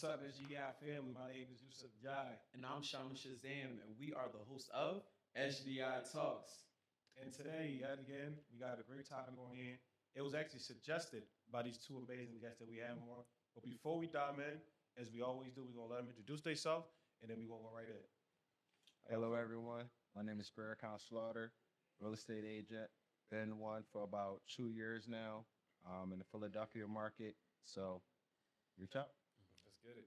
up, SGDI family? My name is Youssouph. And I'm Shama Shazam, and we are the host of SGDI Talks. And today, yet again, we got a great topic on here. It was actually suggested by these two amazing guests that we have on. But before we dive in, as we always do, we're going to let them introduce themselves, and then we're going to go right in. Hello, everyone. My name is Farrakhan, real estate agent. Been one for about 2 years now in the Philadelphia market. So, reach out. Let's get it.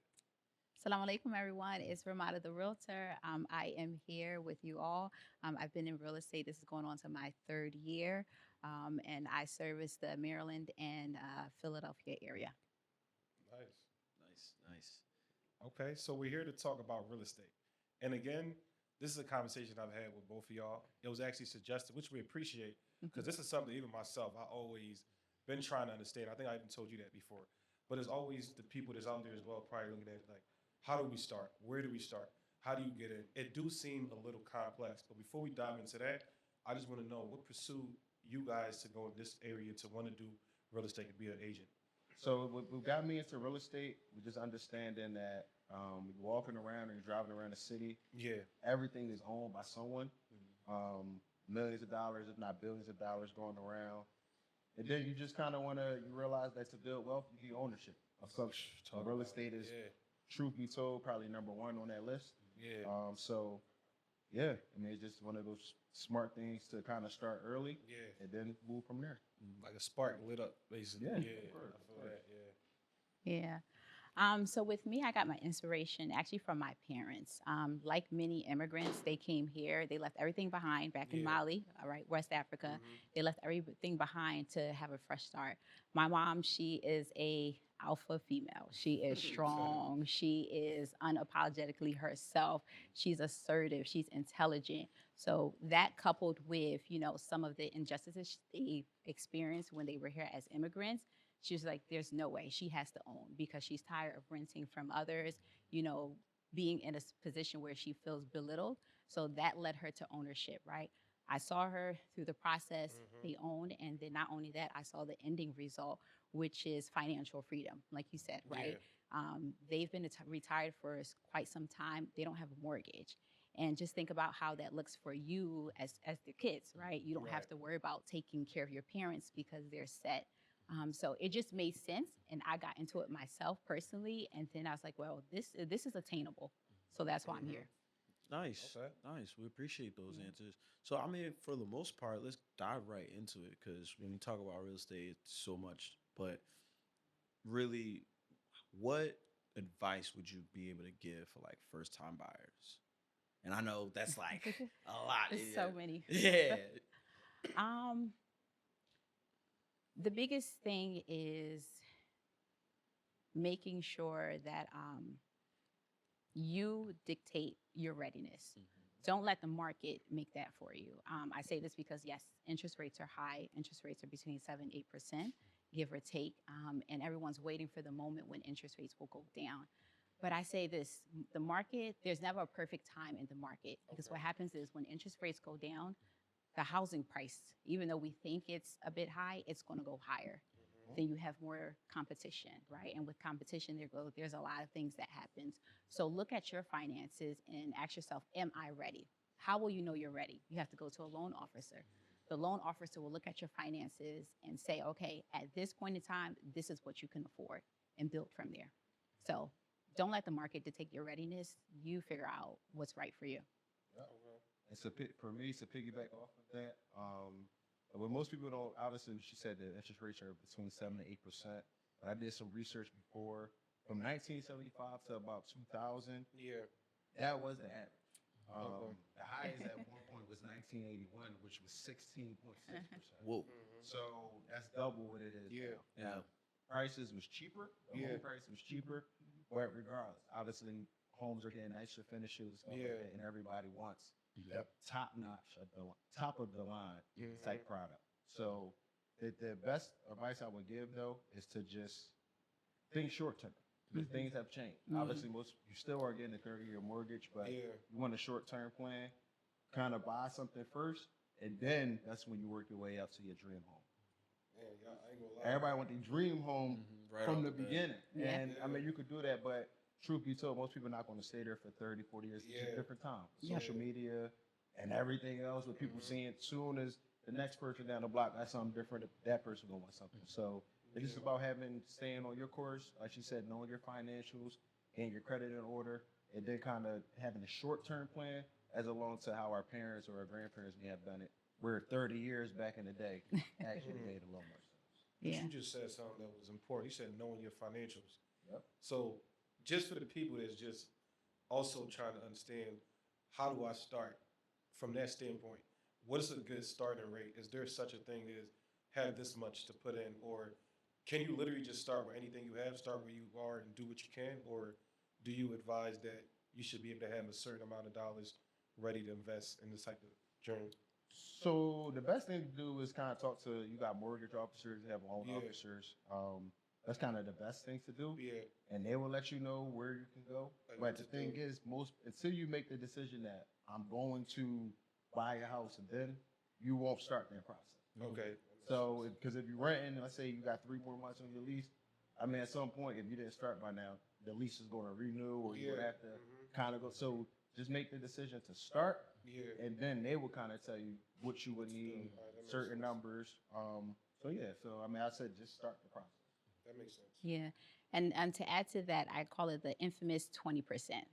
Assalamu alaikum, everyone. It's Ramata, the realtor. I am here with you all. I've been in real estate. This is going on to my third year, and I service the Maryland and Philadelphia area. Nice. Okay, so we're here to talk about real estate. And again, this is a conversation I've had with both of y'all. It was actually suggested, which we appreciate, because this is something even myself, I always been trying to understand. I think I even told you that before. But there's always the people that's out there as well probably looking at it like, how do we start? Where do we start? How do you get in? It do seem a little complex. But before we dive into that, I just want to know what pursued you guys to go in this area to want to do real estate and be an agent? So, what got me into real estate was just understanding that walking around and driving around the city, everything is owned by someone. Millions of dollars, if not billions of dollars going around. And then you just kind of you realize that to build wealth, you need ownership of something. Real estate is, truth be told, probably number one on that list. It's just one of those smart things to kind of start early and then move from there. Like a spark lit up, basically. I feel that, Yeah. So with me, I got my inspiration actually from my parents. Like many immigrants, they came here. They left everything behind back in Mali, all right, West Africa. They left everything behind to have a fresh start. My mom, she is a alpha female. She is strong. She is unapologetically herself. She's assertive. She's intelligent. So that coupled with, some of the injustices they experienced when they were here as immigrants, she was like, there's no way she has to own because she's tired of renting from others, being in a position where she feels belittled. So that led her to ownership, right? I saw her through the process, they owned, and then not only that, I saw the ending result, which is financial freedom, like you said, right? They've been retired for quite some time. They don't have a mortgage. And just think about how that looks for you as the kids, right? You don't have to worry about taking care of your parents because they're set. So it just made sense, and I got into it myself personally, and then I was like, well, this is attainable, so that's why I'm here. Nice. We appreciate those answers. So, for the most part, let's dive right into it because when we talk about real estate, it's so much. But really, what advice would you be able to give for like first-time buyers? And I know that's like a lot. There's so many. Yeah. The biggest thing is making sure that you dictate your readiness. Don't let the market make that for you. I say this because, yes, interest rates are high. Interest rates are between 7-8%, give or take. And everyone's waiting for the moment when interest rates will go down. But I say this, the market, there's never a perfect time in the market because what happens is when interest rates go down, the housing price, even though we think it's a bit high, it's going to go higher. Then you have more competition, right? And with competition, there's a lot of things that happens. So look at your finances and ask yourself, am I ready? How will you know you're ready? You have to go to a loan officer. The loan officer will look at your finances and say, okay, at this point in time, this is what you can afford, and build from there. So don't let the market dictate your readiness. You figure out what's right for you. For me, to piggyback off of that, what most people don't, obviously, she said that interest rates are between 7 to 8%. But I did some research before, from 1975 to about 2000. That was the average. The highest at one point was 1981, which was 16.6%. Whoa. So that's double what it is now. Prices was cheaper. The home price was cheaper. But regardless, obviously, homes are getting nicer finishes, and everybody wants top-notch, top of the line type product. So the best advice I would give, though, is to just think short-term. Because things have changed. Obviously, you still are getting a 30-year mortgage, but you want a short-term plan, kind of buy something first, and then that's when you work your way up to your dream home. Man, I ain't gonna lie. Everybody want their dream home from the beginning. And I mean, you could do that, but truth be told, most people are not going to stay there for 30, 40 years. It's a different time. Social media and everything else, with people seeing, soon as the next person down the block got something different, that person going to want something. So it's just about staying on your course, like she said, knowing your financials and your credit in order, and then kind of having a short-term plan as along to how our parents or our grandparents may have done it, where 30 years back in the day actually made a little more sense. Yeah. You just said something that was important. You said knowing your financials. Yep. So just for the people that's just also trying to understand, how do I start from that standpoint? What is a good starting rate? Is there such a thing as have this much to put in, or can you literally just start with anything you have, start where you are and do what you can, or do you advise that you should be able to have a certain amount of dollars ready to invest in this type of journey? So the best thing to do is kind of talk to, you got mortgage officers, you have loan officers. That's kind of the best thing to do. Yeah. And they will let you know where you can go. But the thing is, until you make the decision that I'm going to buy a house, and then you won't start that process. Okay. So, because if you're renting, let's say you got 3 more months on your lease, I mean, at some point, if you didn't start by now, the lease is going to renew, or you would have to kind of go. So just make the decision to start, and then they will kind of tell you what you would need, certain numbers. So I mean, I said just start the process. That makes sense. Yeah. And to add to that, I call it the infamous 20%,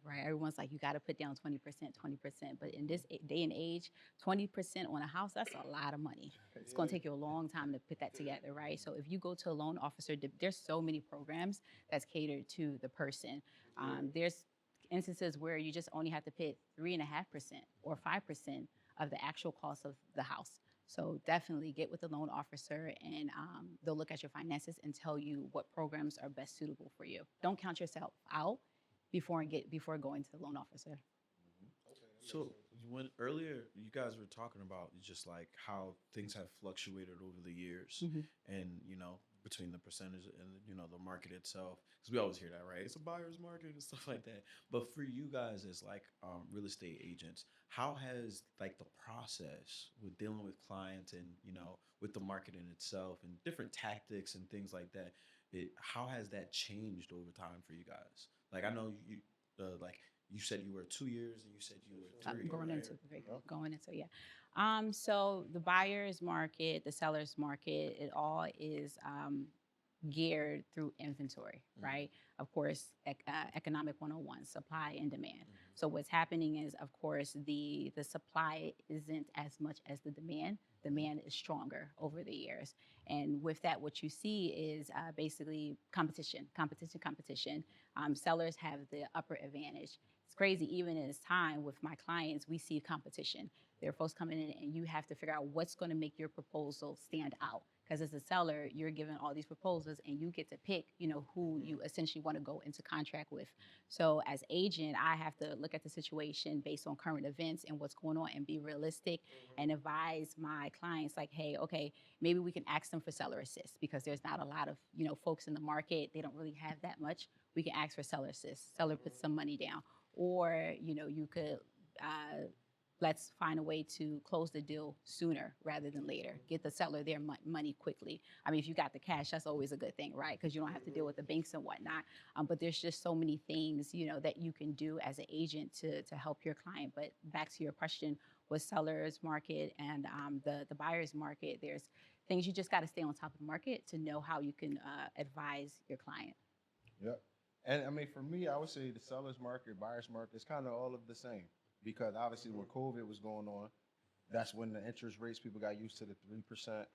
right? Everyone's like, you got to put down 20%, 20%. But in this day and age, 20% on a house, that's a lot of money. It's going to take you a long time to put that together, right? So if you go to a loan officer, there's so many programs that's catered to the person. There's instances where you just only have to pay 3.5% or 5% of the actual cost of the house. So definitely get with the loan officer, and they'll look at your finances and tell you what programs are best suitable for you. Don't count yourself out before going to the loan officer. So when earlier you guys were talking about just like how things have fluctuated over the years, and between the percentage and the market itself, because we always hear that, right? It's a buyer's market and stuff like that. But for you guys as like real estate agents, how has like the process with dealing with clients and with the market in itself and different tactics and things like that, how has that changed over time for you guys? Like I know you like you said you were 2 years and you said you were 3. Going right? into so the buyer's market, the seller's market, it all is geared through inventory, right? Of course, economic 101, supply and demand. So what's happening is, of course, the supply isn't as much as the demand. Demand is stronger over the years. And with that, what you see is basically competition. Sellers have the upper advantage. It's crazy, even in this time with my clients, we see competition. There are folks coming in and you have to figure out what's going to make your proposal stand out. Because as a seller, you're given all these proposals and you get to pick, who you essentially want to go into contract with. So as agent, I have to look at the situation based on current events and what's going on and be realistic and advise my clients like, hey, okay, maybe we can ask them for seller assist because there's not a lot of, folks in the market. They don't really have that much. We can ask for seller assist. Seller puts some money down. Or, you could let's find a way to close the deal sooner rather than later. Get the seller their money quickly. I mean, if you got the cash, that's always a good thing, right? Because you don't have to deal with the banks and whatnot. But there's just so many things, that you can do as an agent to help your client. But back to your question, with seller's market and the buyer's market, there's things you just got to stay on top of the market to know how you can advise your client. Yep. And I mean, for me, I would say the seller's market, buyer's market is kind of all of the same. Because obviously when COVID was going on, that's when the interest rates, people got used to the 3%.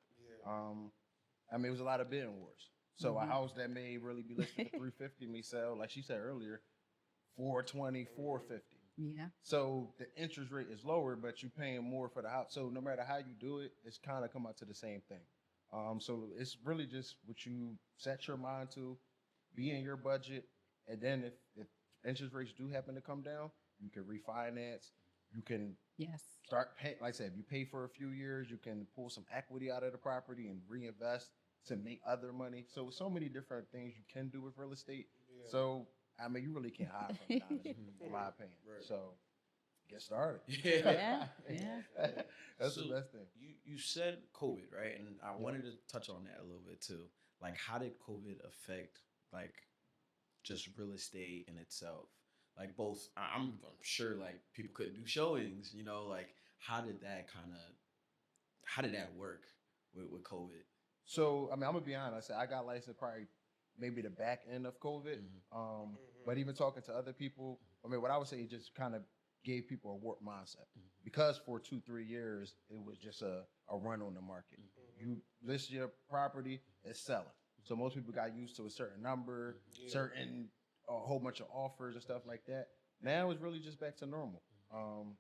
I mean, it was a lot of bidding wars. So a house that may really be listed at 350 may sell, like she said earlier, 420, 450. Yeah. So the interest rate is lower, but you're paying more for the house. So no matter how you do it, it's kind of come out to the same thing. So it's really just what you set your mind to, be in your budget, and then if interest rates do happen to come down, you can refinance. You can start pay. Like I said, if you pay for a few years, you can pull some equity out of the property and reinvest to make other money. So many different things you can do with real estate. Yeah. So I mean, you really can't hide from it, in my opinion. Right. So get started. Yeah. That's the best thing. You said COVID, right? And I wanted to touch on that a little bit too. Like, how did COVID affect just real estate in itself? Like both, I'm sure like people couldn't do showings, you know, like how did that work with COVID? So, I mean, I'm gonna be honest. I got licensed probably maybe the back end of COVID. But even talking to other people, I mean, what I would say it just kind of gave people a warped mindset because for 2-3 years it was just a run on the market. You list your property, it's selling. So most people got used to a certain number, a whole bunch of offers and stuff like that. Now it's really just back to normal.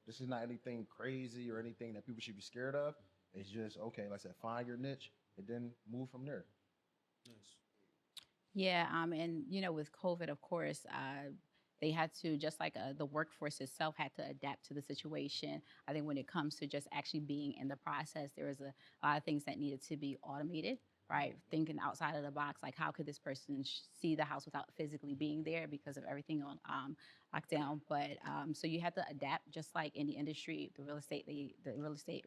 This is not anything crazy or anything that people should be scared of. It's just okay. Like I said, find your niche and then move from there. Nice. Yeah, and with COVID, of course, they had to, just like the workforce itself had to adapt to the situation. I think when it comes to just actually being in the process, there was a lot of things that needed to be automated, right? Thinking outside of the box, like how could this person see the house without physically being there because of everything on lockdown. But so you had to adapt, just like in the industry, the real estate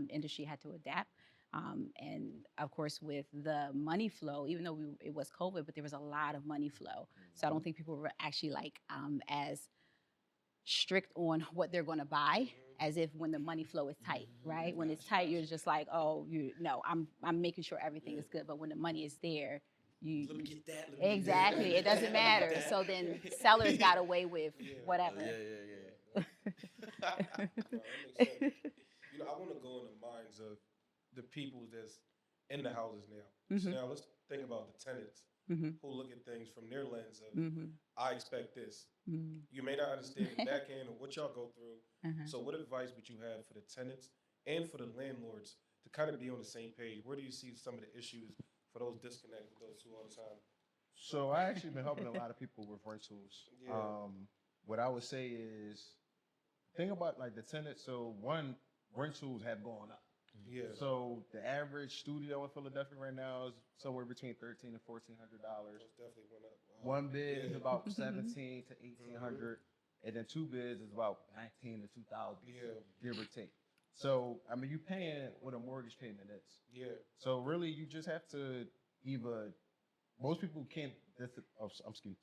industry had to adapt. And of course, with the money flow, even though it was COVID, but there was a lot of money flow. So I don't think people were actually like as strict on what they're going to buy as if when the money flow is tight, right? When it's tight, you're just like, oh, I'm making sure everything is good. But when the money is there, Let me get that. exactly, it doesn't matter. So then sellers got away with whatever. Yeah. That makes sense. I want to go in the minds of the people that's in the houses now. So now let's think about the tenants who look at things from their lens of, I expect this. You may not understand the back end or what y'all go through. So what advice would you have for the tenants and for the landlords to kind of be on the same page? Where do you see some of the issues for those disconnect with those two all the time? So I actually been helping a lot of people with rentals. What I would say is, think about like the tenants. So one, rentals have gone up. So the average studio in Philadelphia right now is somewhere between $1,300 and $1,400. Definitely went up. Wow. One bid is about 17 to 1,800, and then two bids is about 19 to 2,000, give or take. So I mean, you paying what a mortgage payment is. So really, you just have to either. Most people can't.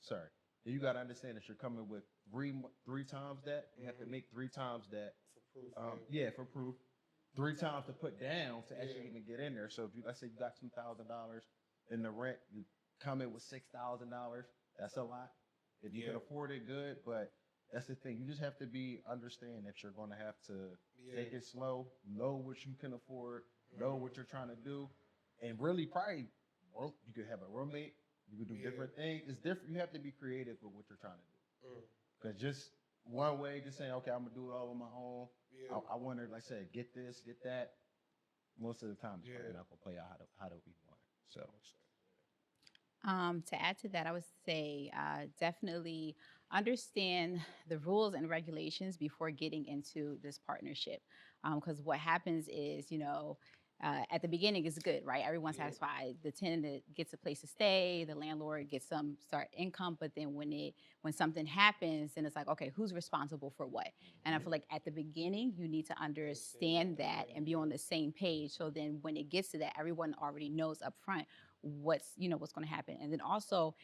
Sorry. You got to understand that you're coming with three times that. You have to make 3 times that. For proof. For proof. 3 times to put down to actually even get in there. So if let's say you got $2,000 in the rent, you come in with $6,000. That's a lot. If you can afford it, good. But that's the thing. You just have to understand that you're going to have to take it slow, know what you can afford, know what you're trying to do, and really probably you could have a roommate. You could do different things. It's different. You have to be creative with what you're trying to do. Because just one way, just saying, okay, I'm gonna do it all on my own. I want to, like I said, get this, get that. Most of the time, it's probably not gonna play out how we want it. So, to add to that, I would say definitely understand the rules and regulations before getting into this partnership. Because what happens is, at the beginning it's good, right? Everyone's satisfied. The tenant gets a place to stay, the landlord gets some start income, but then when something happens, then it's like, okay, who's responsible for what? And I feel like at the beginning you need to understand that and be on the same page. So then when it gets to that, everyone already knows up front what's going to happen. And then also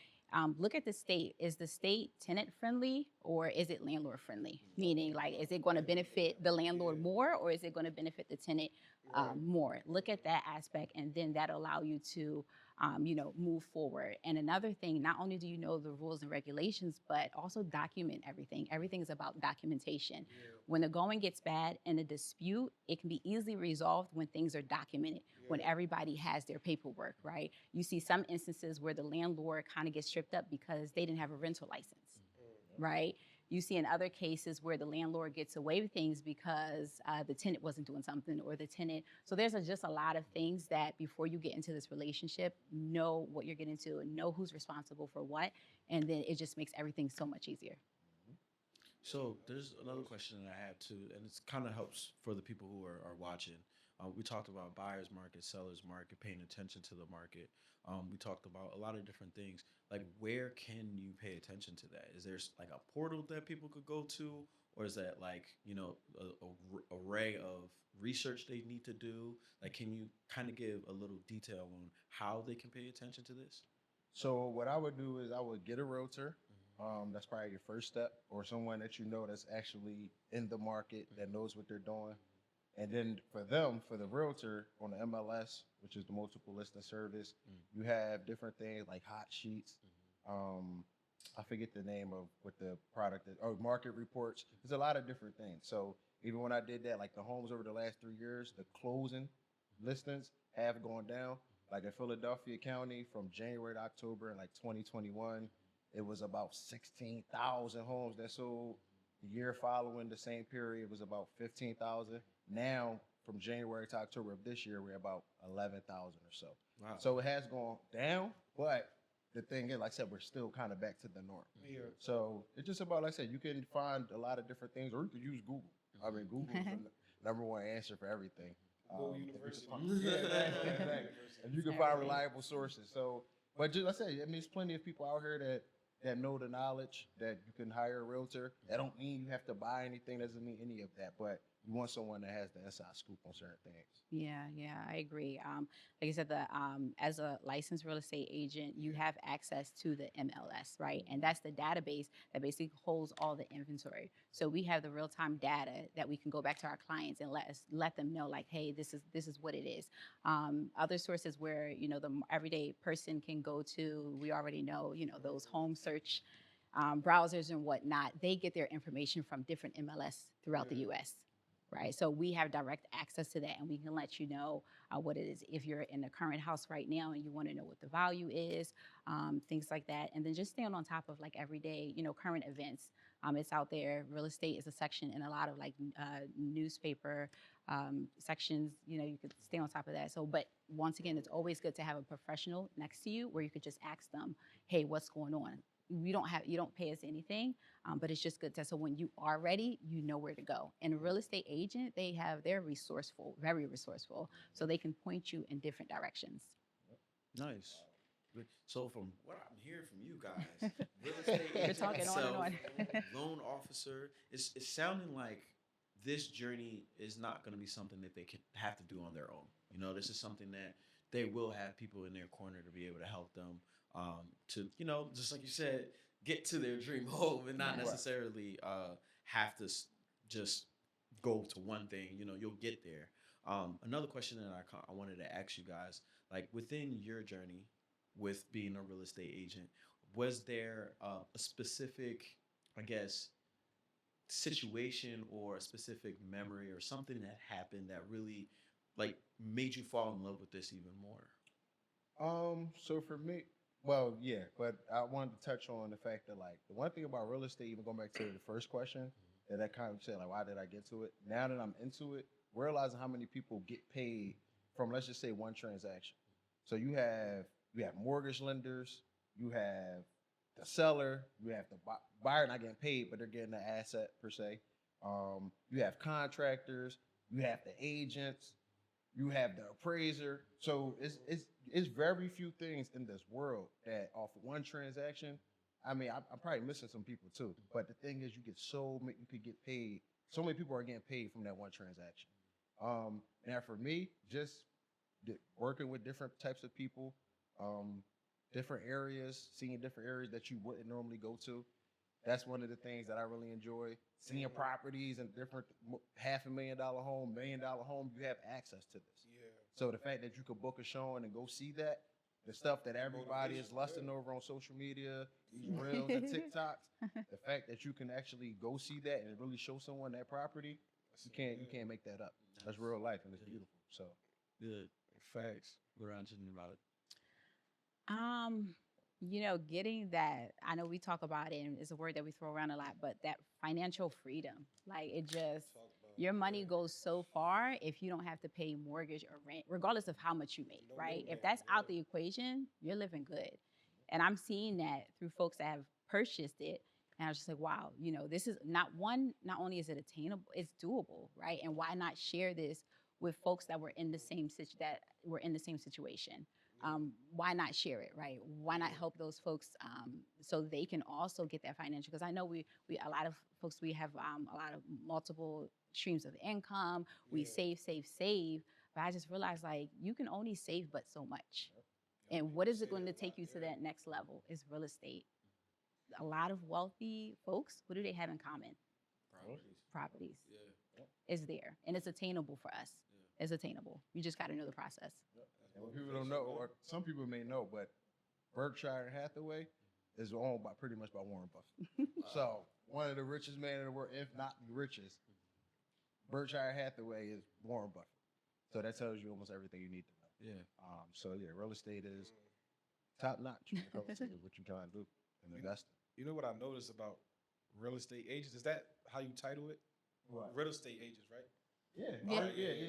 look at the state. Is the state tenant friendly or is it landlord friendly? Meaning, like, is it going to benefit the landlord more or is it going to benefit the tenant more? Look at that aspect, and then that'll allow you to, move forward. And another thing, not only do you know the rules and regulations, but also document everything. Everything is about documentation. When the going gets bad in a dispute, it can be easily resolved when things are documented, when everybody has their paperwork, right? You see some instances where the landlord kind of gets stripped up because they didn't have a rental license, right? You see in other cases where the landlord gets away with things because the tenant wasn't doing something, or the tenant. So there's just a lot of things that before you get into this relationship, know what you're getting into and know who's responsible for what. And then it just makes everything so much easier. So there's another question that I have too, and it kind of helps for the people who are watching. We talked about buyer's market, seller's market, paying attention to the market. We talked about a lot of different things. Like, where can you pay attention to that? Is there like a portal that people could go to? Or is that like, a array of research they need to do? Like, can you kind of give a little detail on how they can pay attention to this? So what I would do is I would get a realtor. That's probably your first step, or someone that you know that's actually in the market that knows what they're doing. And then for them, for the realtor on the MLS, which is the multiple listing service, you have different things like hot sheets. I forget the name of what the product is, or market reports. There's a lot of different things. So even when I did that, like the homes over the last 3 years, the closing listings have gone down. Like in Philadelphia County from January to October in like 2021, it was about 16,000 homes that sold. The year following the same period was about 15,000. Now, from January to October of this year, we're about 11,000 or so. Wow. So it has gone down, but the thing is, like I said, we're still kind of back to the norm. Yeah. So it's just about, like I said, you can find a lot of different things, or you could use Google. I mean, Google is the number one answer for everything. Google University. Yeah, exactly. And you can find reliable sources. So, but just like I said, I mean, there's plenty of people out here that know the knowledge that you can hire a realtor. That don't mean you have to buy anything. Doesn't mean any of that. But you want someone that has the inside scoop on certain things. Yeah, I agree. Like I said, as a licensed real estate agent, you have access to the MLS, right? And that's the database that basically holds all the inventory. So we have the real time data that we can go back to our clients and let them know, like, hey, this is what it is. Other sources where the everyday person can go to, we already know, those home search browsers and whatnot. They get their information from different MLS throughout the U.S. Right. So we have direct access to that, and we can let you know what it is. If you're in the current house right now and you want to know what the value is, things like that. And then just staying on top of like everyday, current events. It's out there. Real estate is a section in a lot of like newspaper sections. You could stay on top of that. So, but once again, it's always good to have a professional next to you where you could just ask them, hey, what's going on? You don't pay us anything, but it's just good so when you are ready, you know where to go. And a real estate agent, they're resourceful, very resourceful, so they can point you in different directions. Nice. So from what I'm hearing from you guys, real estate You're agent talking on itself, and on. loan officer, it's sounding like this journey is not going to be something that they can have to do on their own. This is something that they will have people in their corner to be able to help them to, just like you said, get to their dream home and not necessarily have to just go to one thing. You'll get there. Another question that I wanted to ask you guys, like within your journey with being a real estate agent, was there a specific, I guess, situation or a specific memory or something that happened that really like made you fall in love with this even more? So for me, well, yeah, but I wanted to touch on the fact that like the one thing about real estate, even going back to the first question, that kind of said like, why did I get to it? Now that I'm into it, realizing how many people get paid from, let's just say, one transaction. So you have mortgage lenders, you have the seller, you have the buyer not getting paid, but they're getting the asset per se. You have contractors, you have the agents, you have the appraiser. So it's very few things in this world that off one transaction. I mean, I'm probably missing some people too. But the thing is, you could get paid. So many people are getting paid from that one transaction. Now for me, just working with different types of people, different areas, seeing different areas that you wouldn't normally go to. That's one of the things that I really enjoy. Seeing properties and different $500,000 home, $1 million home, you have access to this. Yeah. So the fact that you could book a showing and go see that, the stuff that everybody is lusting over on social media, these reels and TikToks, the fact that you can actually go see that and really show someone that property, you can't make that up. That's real life and it's beautiful. So good Facts. What around you about it? Getting that, I know we talk about it and it's a word that we throw around a lot, but that financial freedom, like it just, your money goes so far if you don't have to pay mortgage or rent, regardless of how much you make, right? If that's out the equation, you're living good. And I'm seeing that through folks that have purchased it. And I was just like, wow, this is not only is it attainable, it's doable, right? And why not share this with folks that were in the same situation? Why not share it, right? Why not help those folks so they can also get that financial? Because I know we a lot of folks, we have a lot of multiple streams of income. We save, but I just realized like you can only save but so much. And what is it going to take you to that next level? Is real estate. A lot of wealthy folks, what do they have in common? Properties. Yeah. It's there, and it's attainable for us. Yeah. It's attainable. You just got to know the process. And what people don't know, or some people may know, but Berkshire Hathaway is owned by pretty much by Warren Buffett. So one of the richest men in the world, if not the richest, Berkshire Hathaway is Warren Buffett. So that tells you almost everything you need to know. Yeah. So yeah, real estate is top notch when it comes to what you trying to do and invest in. You know what I noticed about real estate agents? Is that how you title it? What? Real estate agents, right? Yeah.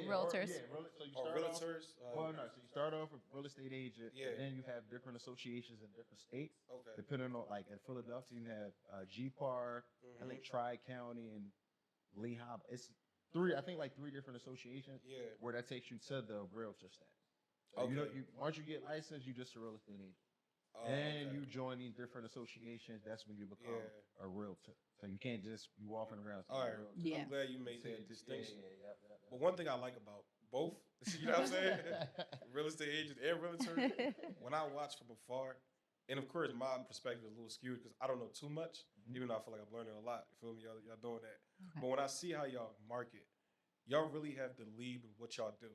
Realtors. So you Or start realtors? off, so you start off with real estate agent, Yeah. and then you have different associations in different states. Okay. Depending on, like in Philadelphia, you have GPAR, I think Tri-County, and Lehigh. It's three different associations Yeah. where that takes you to the realtor status. So Okay. once you get licensed, you just a real estate agent. Oh, And okay. you join these different associations, that's when you become a realtor. So you can't just be walking around. All right. Yeah. I'm glad you made that distinction. Yeah. But one thing I like about both, you know what I'm saying? Real estate agents and realtor, when I watch from afar, and of course my perspective is a little skewed because I don't know too much, even though I feel like I'm learning a lot. You feel me? Y'all doing that. Okay. But when I see how y'all market, y'all really have to lead with what y'all do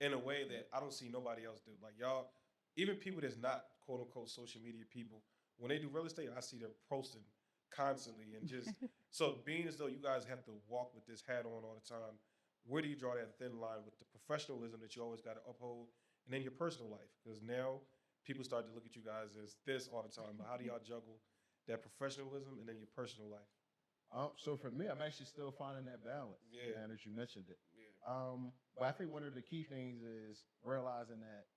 in a way that I don't see nobody else do. Like y'all, even people that's not quote unquote social media people, when they do real estate, I see them posting constantly and just so being as though you guys have to walk with this hat on all the time, where do you draw that thin line with the professionalism that you always got to uphold and then your personal life? Because now people start to look at you guys as this all the time. But how do y'all juggle that professionalism and then your personal life? So for me, I'm actually still finding that balance. Yeah. And as you mentioned it. Yeah. But I think one of the key things is realizing that,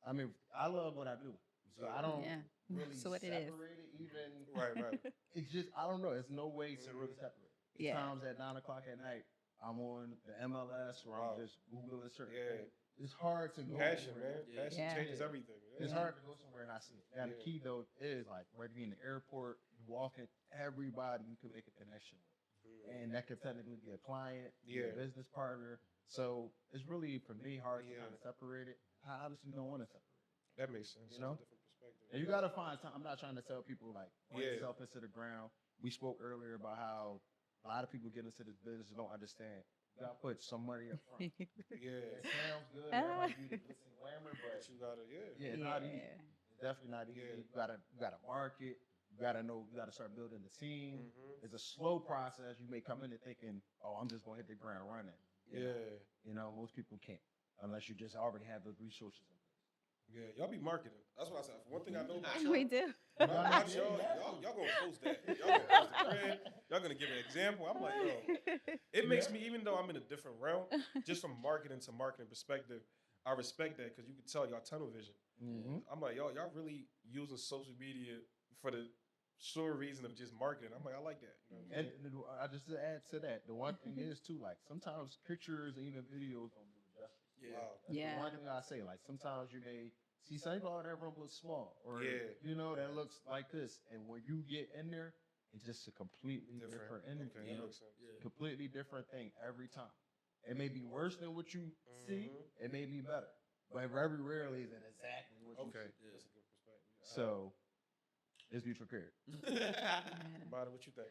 I mean, I love what I do. So I don't really So what it is. separate it even. Right. It's just, I don't know. It's no way to really separate it. Yeah. Times at 9 o'clock at night, I'm on the MLS or I'm just Googling certain things. It's hard to go. Passion, somewhere. man. Passion Yeah. changes everything. It's hard to go somewhere and I see it. Now, the key, though, is like whether you're in the airport, you walking, everybody you can make a connection with. And that could technically be a client, a business partner. So it's really, for me, hard to kind of separate it. I honestly don't want to separate it. That makes sense. You know? That's a different perspective. And you got to find time. I'm not trying to tell people, like, run Yeah. yourself into the ground. We spoke earlier about how a lot of people get into this business and don't understand. You got to put some money up front. Yeah. It sounds good. That might be the glitz and glamour, but But you gotta, it's not easy. It's definitely not easy. Yeah. You gotta market. You gotta know. You gotta start building the team. Mhm. It's a slow process. You may come in and thinking, "Oh, I'm just gonna hit the ground running." You know, most people can't unless you just already have those resources in place. Yeah, y'all be marketing. That's what I said. One thing I know about y'all, We do. when I watch y'all gonna post that. Y'all gonna post the brand. Y'all gonna give an example. I'm like, yo, it makes me, even though I'm in a different realm, just from marketing to marketing perspective, I respect that because you can tell y'all tunnel vision. I'm like, y'all really using social media for the sure reason of just marketing. I'm like, I like that. You know? And I just to add to that, the one thing is too, like sometimes pictures and even videos don't do it justice. Wow. That's Yeah. the one thing I say. Like sometimes you may see something, oh, that room looks small, or Yeah. you know that looks like this, and when you get in there, it's just a completely different energy. Okay, that makes sense. Completely different thing every time. It may be worse than what you see. It may be better, but very rarely is it exactly what you Okay, see. that's a good perspective. So let's be prepared. Bada, what you think?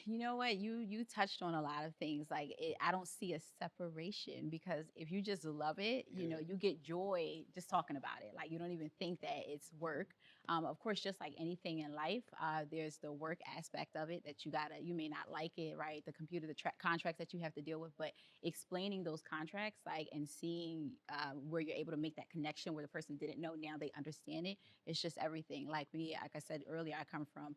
You know what? You touched on a lot of things. Like I don't see a separation because if you just love it, you know, you get joy just talking about it. Like you don't even think that it's work. Of course, just like anything in life, there's the work aspect of it that you may not like it, right? The computer, the contracts that you have to deal with, but explaining those contracts, like, and seeing where you're able to make that connection where the person didn't know, now they understand it. It's just everything. Like me, like I said earlier, I come from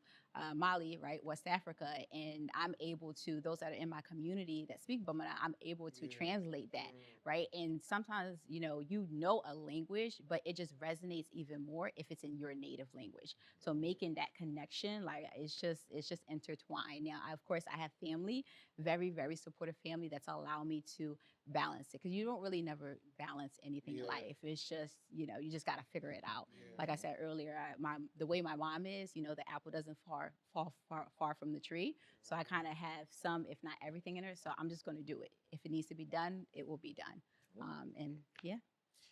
Mali, right, West Africa, and I'm able to, those that are in my community that speak Bamana, I'm able to translate that, right? And sometimes, you know a language, but it just resonates even more if it's in your native language. So making that connection, like it's just intertwined. Now, of course, I have family, very, very supportive family that's allowed me to balance it, because you don't really never balance anything in life. It's just, you just got to figure it out. Like I said earlier, the way my mom is, the apple doesn't fall far from the tree. So I kind of have some, if not everything in her. So I'm just going to do it. If it needs to be done, it will be done. And yeah.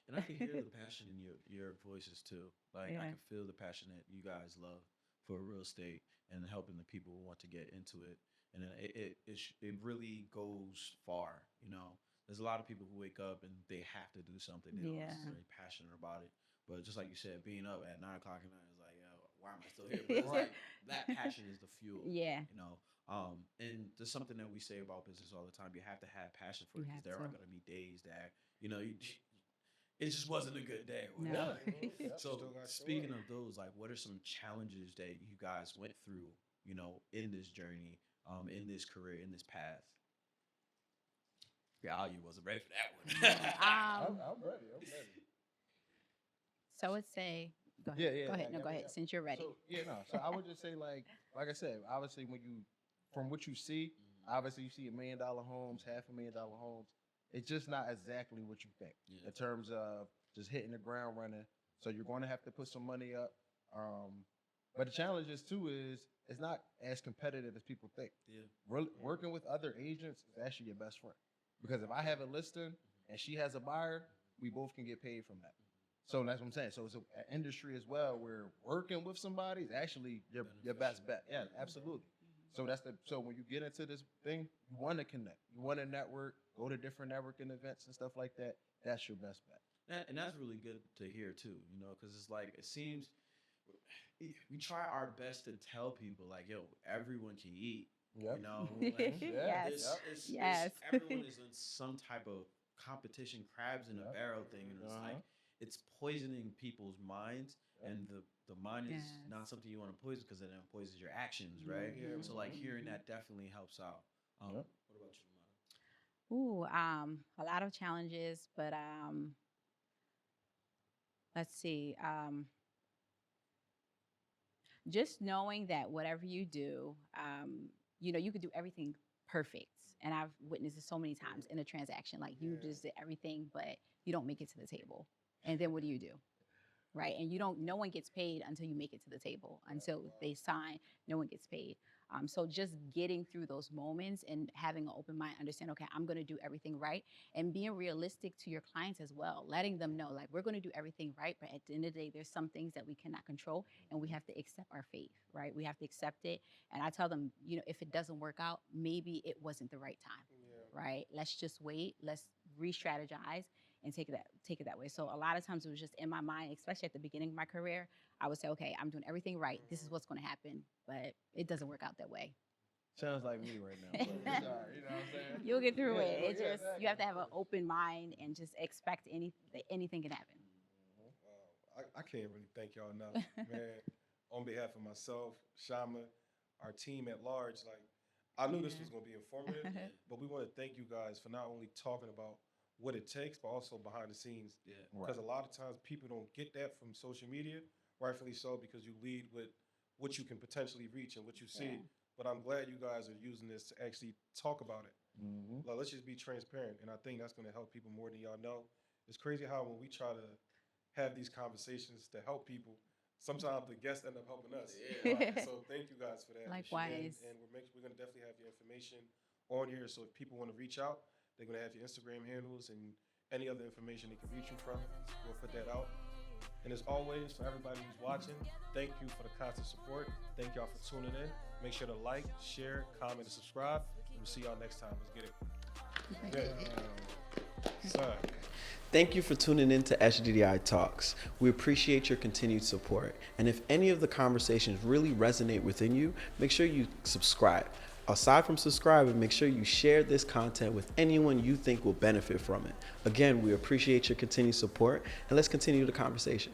And I can hear the passion in your voices too. Like I can feel the passion that you guys love for real estate and helping the people who want to get into it. And then it really goes far. You know, there's a lot of people who wake up and they have to do something. They're not necessarily passionate about it. But just like you said, being up at 9 o'clock at night is like, yo, why am I still here? But it's like that passion is the fuel. Yeah. You know, and there's something that we say about business all the time. You have to have passion for it because there are going to be days that, you know, it just wasn't a good day. Or whatever. No. So speaking of those, like, what are some challenges that you guys went through, you know, in this journey, in this career, in this path? Yeah, you wasn't ready for that one. I'm ready. So I would say, go ahead. Go ahead. No, go ahead. Since you're ready. So I would just say, like I said, obviously from what you see, obviously you see $1 million homes, $500,000 homes. It's just not exactly what you think in terms of just hitting the ground running. So you're going to have to put some money up. But the challenge is too is it's not as competitive as people think. Yeah. Working with other agents is actually your best friend. Because if I have a listing and she has a buyer, we both can get paid from that. So that's what I'm saying. So it's an industry as well where working with somebody is actually your best bet. Yeah, absolutely. So when you get into this thing, you want to connect, you want to network, go to different networking events and stuff like that. That's your best bet. And that's really good to hear too, you know, because it's like, it seems we try our best to tell people like, yo, everyone can eat, you know, like, yes. everyone is in some type of competition, crabs in a barrel thing. And it's like, it's poisoning people's minds. And the mind is not something you want to poison because then it poisons your actions, right? Yeah. So like hearing that definitely helps out. What about you, Ramata? A lot of challenges, but let's see. Just knowing that whatever you do, you know, you could do everything perfect. And I've witnessed it so many times in a transaction. Like you just did everything, but you don't make it to the table. And then what do? Right? And no one gets paid until you make it to the table. Until they sign, no one gets paid. So just getting through those moments and having an open mind, understand, okay, I'm going to do everything right, and being realistic to your clients as well, letting them know, like, we're going to do everything right, but at the end of the day, there's some things that we cannot control, and we have to accept our fate, right? We have to accept it. And I tell them, you know, if it doesn't work out, maybe it wasn't the right time, right? Let's just wait. Let's re-strategize and take it that way. So a lot of times it was just in my mind, especially at the beginning of my career, I would say, okay, I'm doing everything right. This is what's going to happen, but it doesn't work out that way. Sounds like me right now. You know what I'm saying? You'll get through it. It's just, you have to have an open mind and just expect anything can happen. Wow. I can't really thank y'all enough, man. On behalf of myself, Shama, our team at large, like, I knew this was going to be informative, but we want to thank you guys for not only talking about what it takes, but also behind the scenes. Yeah. Because a lot of times people don't get that from social media, rightfully so, because you lead with what you can potentially reach and what you see. But I'm glad you guys are using this to actually talk about it. Like, let's just be transparent. And I think that's going to help people more than y'all know. It's crazy how when we try to have these conversations to help people, sometimes the guests end up helping us. So thank you guys for that. Likewise. And we're going to definitely have your information on here. So if people want to reach out, they're going to have your Instagram handles and any other information they can reach you from. We'll put that out. And as always, for everybody who's watching, thank you for the constant support. Thank y'all for tuning in. Make sure to like, share, comment, and subscribe. And we'll see y'all next time. Let's get it. Good. Sir. Thank you for tuning in to SGDI Talks. We appreciate your continued support. And if any of the conversations really resonate within you, make sure you subscribe. Aside from subscribing, make sure you share this content with anyone you think will benefit from it. Again, we appreciate your continued support, and let's continue the conversation.